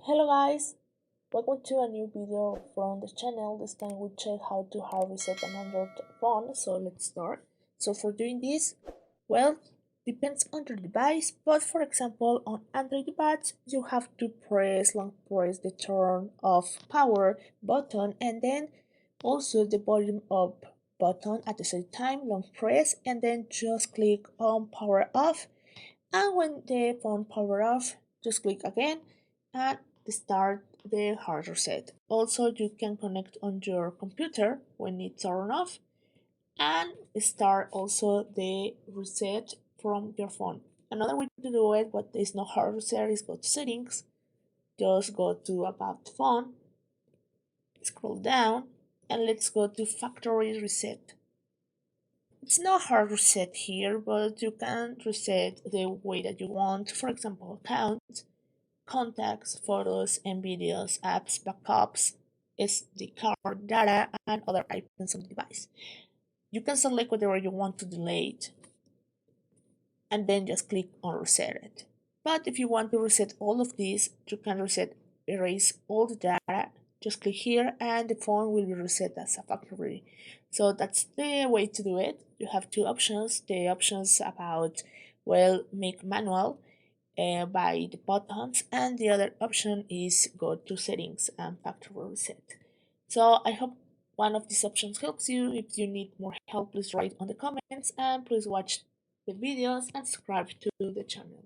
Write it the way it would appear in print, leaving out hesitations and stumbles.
Hello guys, welcome to a new video from the channel. This time we check how to hard reset an Android phone, so let's start. So for doing this, well, depends on your device, but for example on Android device you have to long press the turn off power button and then also the volume up button at the same time, long press and then just click on power off, and when the phone power off just click again and start the hard reset. Also you can connect on your computer when it's turned off and start also the reset from your phone. Another way to do it, what is not hard reset, is go to settings, just go to about phone, scroll down and let's go to factory reset. It's not hard reset here, but you can reset the way that you want. For example, accounts, contacts, photos and videos, apps, backups, SD card data, and other items on the device. You can select whatever you want to delete and then just click on reset it. But if you want to reset all of these, you can erase all the data. Just click here and the phone will be reset as a factory. So that's the way to do it. You have two options. The options about, well, make manual by the buttons, and the other option is go to settings and factory reset. So I hope one of these options helps you. If you need more help, please write on the comments and please watch the videos and subscribe to the channel.